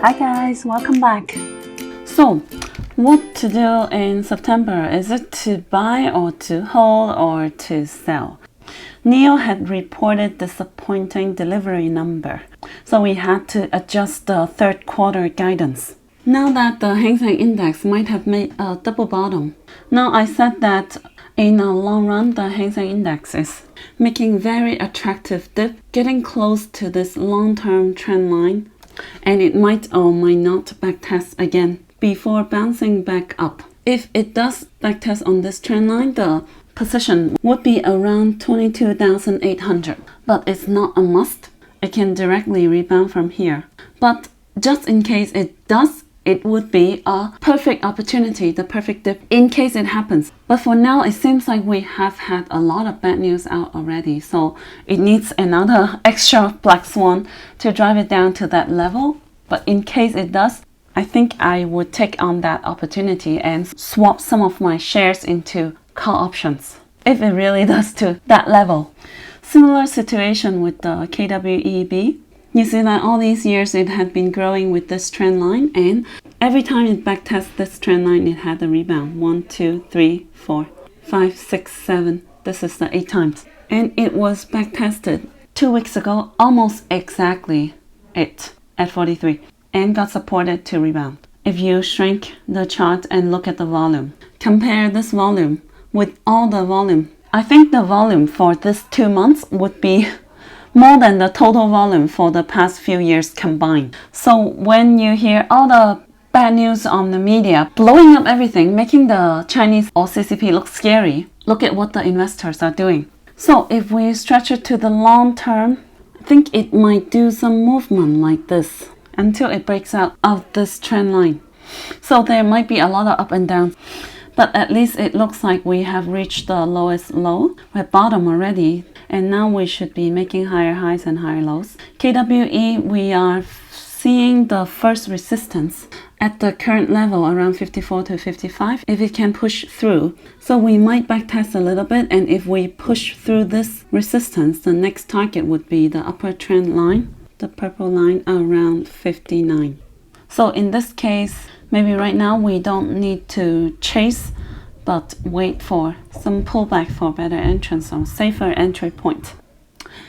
Hi guys, welcome back. So, what to do in September? Is it to buy or to hold or to sell? NIO had reported disappointing delivery number, so we had to adjust the third quarter guidance. Now that the Hang Seng Index might have made a double bottom, now I said that in the long run, the Hang Seng Index is making very attractive dip, getting close to this long-term trend line, and it might or might not backtest again before bouncing back up. If it does backtest on this trend line, the position would be around 22,800, but it's not a must. It can directly rebound from here. But just in case it does, it would be a perfect opportunity, the perfect dip, in case it happens. But for now, it seems like we have had a lot of bad news out already, so it needs another extra black swan to drive it down to that level. But in case it does, I think I would take on that opportunity and swap some of my shares into call options if it really does to that level. Similar situation with the KWEB. You see that all these years it had been growing with this trend line, and every time it backtests this trend line, it had a rebound. 1, 2, 3, 4, 5, 6, 7. This is the 8 times. And it was backtested 2 weeks ago, almost exactly it at 43, and got supported to rebound. If you shrink the chart and look at the volume, compare this volume with all the volume. I think the volume for this 2 months would be more than the total volume for the past few years combined. So when you hear all the bad news on the media, blowing up everything, making the Chinese or CCP look scary, look at what the investors are doing. So if we stretch it to the long term, I think it might do some movement like this until it breaks out of this trend line. So there might be a lot of up and down, but at least it looks like we have reached the lowest low. We're bottom already, and now we should be making higher highs and higher lows. KWE, we are seeing the first resistance at the current level around 54 to 55 if it can push through. So we might backtest a little bit, and if we push through this resistance, the next target would be the upper trend line, the purple line around 59. So in this case, maybe right now we don't need to chase, but wait for some pullback for better entrance or safer entry point.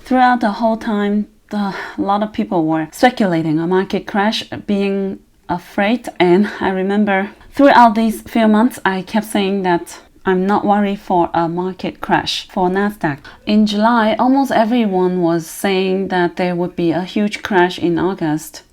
Throughout the whole time, a lot of people were speculating a market crash, being afraid, and I remember throughout these few months I kept saying that I'm not worried for a market crash for Nasdaq. In July, almost everyone was saying that there would be a huge crash in August.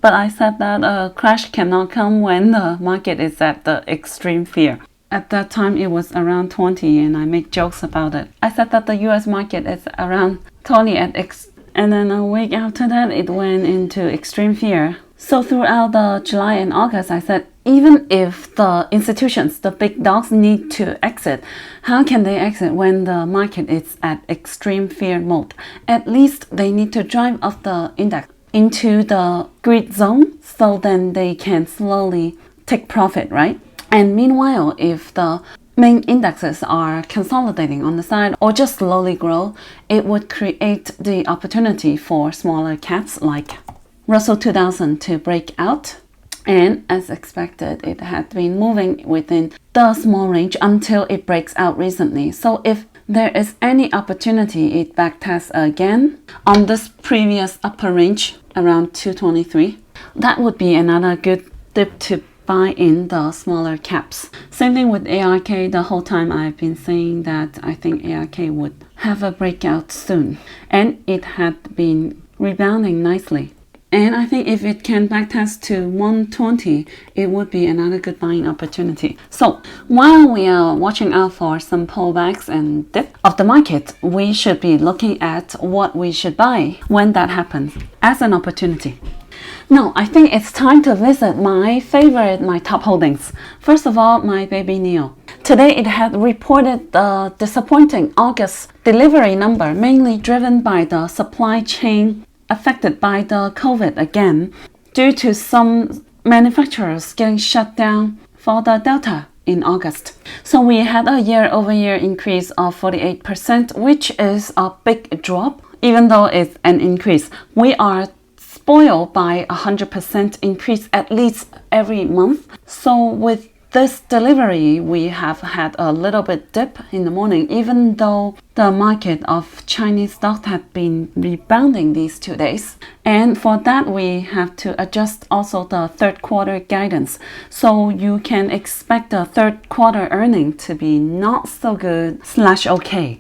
But I said that a crash cannot come when the market is at the extreme fear. At that time, it was around 20, and I make jokes about it. I said that the US market is around 20 and then a week after that, it went into extreme fear. So throughout the July and August, I said, even if the institutions, the big dogs, need to exit, how can they exit when the market is at extreme fear mode? At least they need to drive up the index into the grid zone, so then they can slowly take profit, right? And meanwhile, if the main indexes are consolidating on the side or just slowly grow, it would create the opportunity for smaller caps like Russell 2000 to break out. And as expected, it had been moving within the small range until it breaks out recently. So if there is any opportunity it backtests again on this previous upper range around 223, that would be another good dip to buy in the smaller caps. Same thing with ARK. The whole time I've been saying that I think ARK would have a breakout soon, and it had been rebounding nicely. And I think if it can backtest to 120, it would be another good buying opportunity. So while we are watching out for some pullbacks and dip of the market, we should be looking at what we should buy when that happens as an opportunity. Now, I think it's time to visit my top holdings. First of all, my baby NIO. Today, it had reported the disappointing August delivery number, mainly driven by the supply chain affected by the COVID again, due to some manufacturers getting shut down for the Delta in August. So we had a year-over-year increase of 48%, which is a big drop, even though it's an increase. We are spoiled by 100% increase at least every month. So with this delivery, we have had a little bit dip in the morning, even though the market of Chinese stocks had been rebounding these 2 days. And for that, we have to adjust also the third quarter guidance. So you can expect the third quarter earning to be not so good / okay.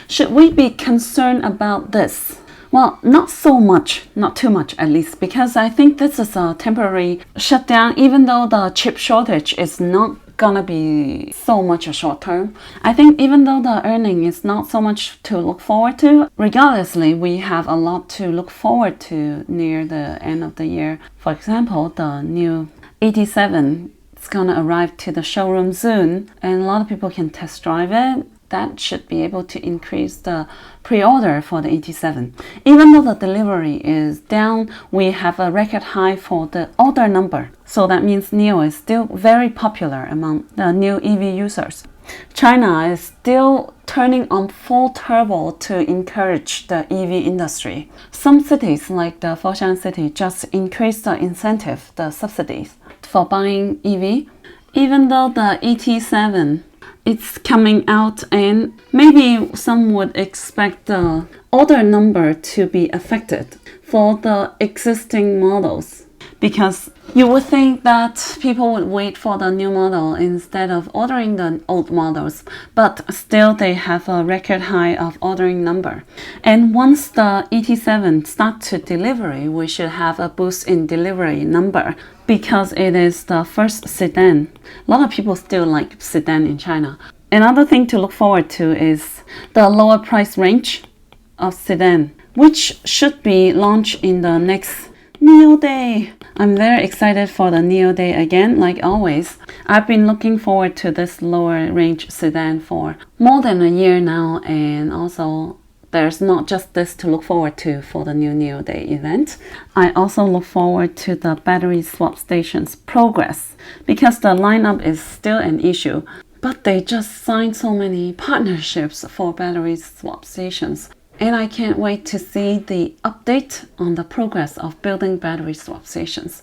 Should we be concerned about this? Well, not so much, not too much at least, because I think this is a temporary shutdown, even though the chip shortage is not gonna be so much a short term. I think even though the earning is not so much to look forward to, regardlessly, we have a lot to look forward to near the end of the year. For example, the new 87 is gonna arrive to the showroom soon, and a lot of people can test drive it. That should be able to increase the pre-order for the 87. Even though the delivery is down, we have a record high for the order number. So that means NIO is still very popular among the new EV users. China is still turning on full turbo to encourage the EV industry. Some cities like the Foshan city just increased the incentive, the subsidies for buying EV. Even though the 87 it's coming out, and maybe some would expect the order number to be affected for the existing models, because you would think that people would wait for the new model instead of ordering the old models, but still they have a record high of ordering number. And once the 87 start to delivery, we should have a boost in delivery number, because it is the first sedan. A lot of people still like sedan in China. Another thing to look forward to is the lower price range of sedan, which should be launched in the next NIO Day. I'm very excited for the NIO Day again, like always. I've been looking forward to this lower range sedan for more than a year now, and also there's not just this to look forward to for the new NIO Day event. I also look forward to the battery swap stations progress, because the lineup is still an issue, but they just signed so many partnerships for battery swap stations. And I can't wait to see the update on the progress of building battery swap stations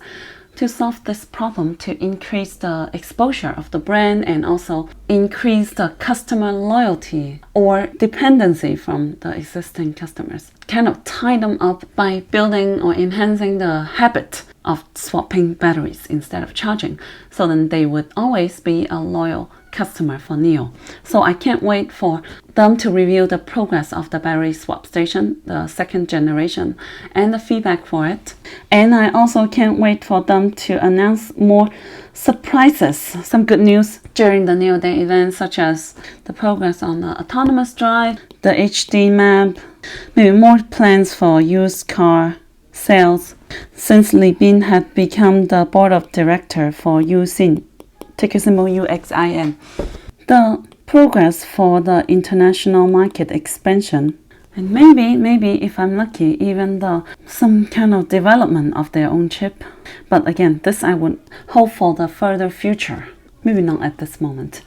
to solve this problem, to increase the exposure of the brand and also increase the customer loyalty or dependency from the existing customers. Kind of tie them up by building or enhancing the habit of swapping batteries instead of charging, so then they would always be a loyal customer for NIO. So I can't wait for them to review the progress of the battery swap station, the second generation, and the feedback for it. And I also can't wait for them to announce more surprises, some good news during the NIO Day event, such as the progress on the autonomous drive, the HD map, maybe more plans for used car sales, since Li Bin had become the board of director for Uxin, ticker symbol UXIN. The progress for the international market expansion, and maybe if I'm lucky, even some kind of development of their own chip. But again, this I would hope for the further future, maybe not at this moment.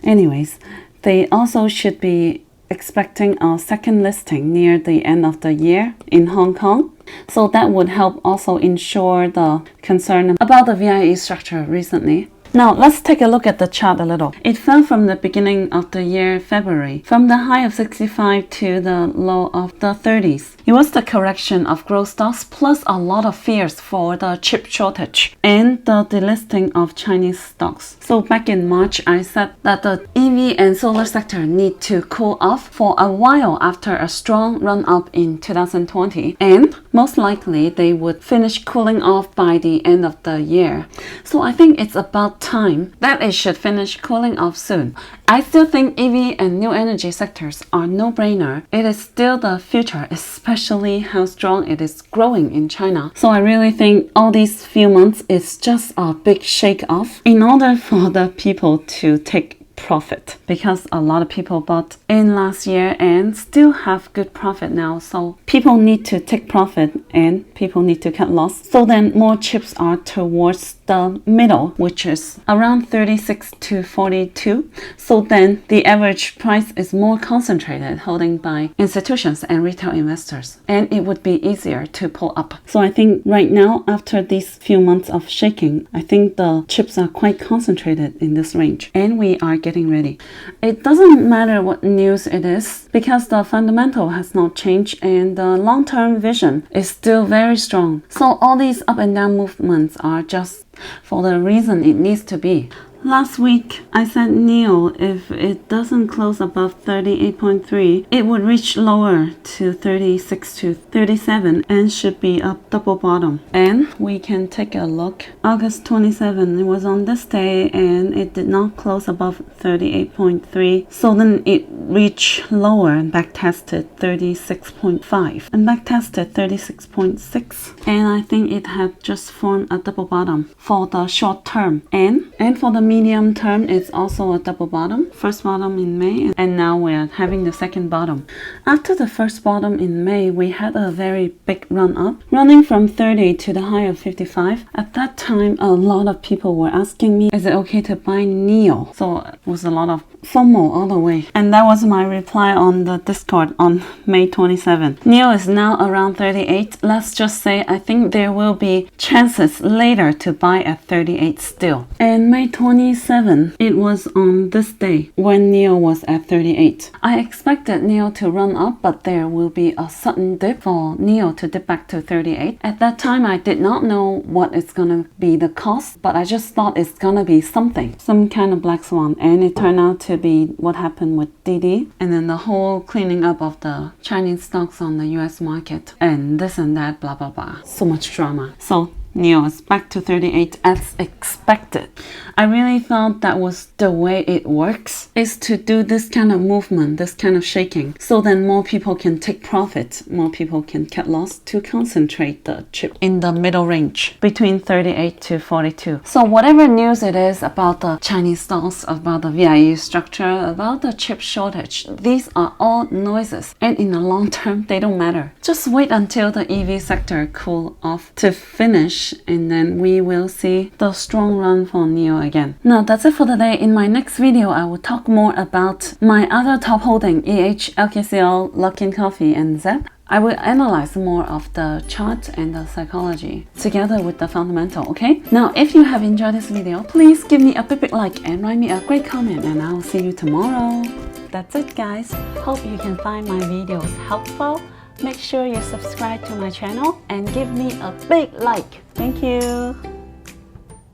Anyways, they also should be expecting a second listing near the end of the year in Hong Kong. So that would help also ensure the concern about the VIE structure recently. Now let's take a look at the chart a little. It fell from the beginning of the year, February, from the high of 65 to the low of the 30s. It was the correction of growth stocks plus a lot of fears for the chip shortage and the delisting of Chinese stocks. So back in March, I said that the EV and solar sector need to cool off for a while after a strong run-up in 2020, and most likely they would finish cooling off by the end of the year. So I think it's about time that it should finish cooling off soon. I still think EV and new energy sectors are no-brainer. It is still the future, especially how strong it is growing in China. So I really think all these few months is just a big shake-off in order for the people to take profit because a lot of people bought in last year and still have good profit now. So people need to take profit and people need to cut loss. So then more chips are towards the middle, which is around 36 to 42. So then the average price is more concentrated, holding by institutions and retail investors, and it would be easier to pull up. So I think right now, after these few months of shaking, I think the chips are quite concentrated in this range, and we are getting ready. It doesn't matter what news it is because the fundamental has not changed and the long-term vision is still very strong. So all these up and down movements are just for the reason it needs to be. Last week, I said NIO, if it doesn't close above 38.3, it would reach lower to 36 to 37 and should be a double bottom. And we can take a look. August 27, it was on this day and it did not close above 38.3. So then it reached lower and backtested 36.5 and backtested 36.6. And I think it had just formed a double bottom for the short term. And for the medium term, it's also a double bottom. First bottom in May, and now we're having the second bottom. After the first bottom in May, we had a very big run up, running from 30 to the high of 55. At that time, a lot of people were asking me, is it okay to buy NIO? So it was a lot of FOMO all the way. And that was my reply on the Discord on May 27. NIO is now around 38. Let's just say I think there will be chances later to buy at 38 still. And May 27, it was on this day when NIO was at 38. I expected NIO to run up, but there will be a sudden dip for NIO to dip back to 38. At that time, I did not know what is gonna be the cost, but I just thought it's gonna be something, some kind of black swan, and it turned out to be what happened with DD, and then the whole cleaning up of the Chinese stocks on the US market, and this and that, blah blah blah. So much drama. So NIO is back to 38 as expected. I really thought that was the way it works, is to do this kind of movement, this kind of shaking, so then more people can take profit, more people can cut loss to concentrate the chip in the middle range between 38 to 42. So whatever news it is about the Chinese stocks, about the VIE structure, about the chip shortage, these are all noises, and in the long term they don't matter. Just wait until the EV sector cool off to finish, and then we will see the strong run for NIO again. Now that's it for today. In my next video, I will talk more about my other top holding, EH, LKCL, Luckin Coffee, and ZEP. I will analyze more of the chart and the psychology together with the fundamental, okay? Now, if you have enjoyed this video, please give me a big like and write me a great comment, and I will see you tomorrow. That's it, guys. Hope you can find my videos helpful. Make sure you subscribe to my channel and give me a big like. Thank you.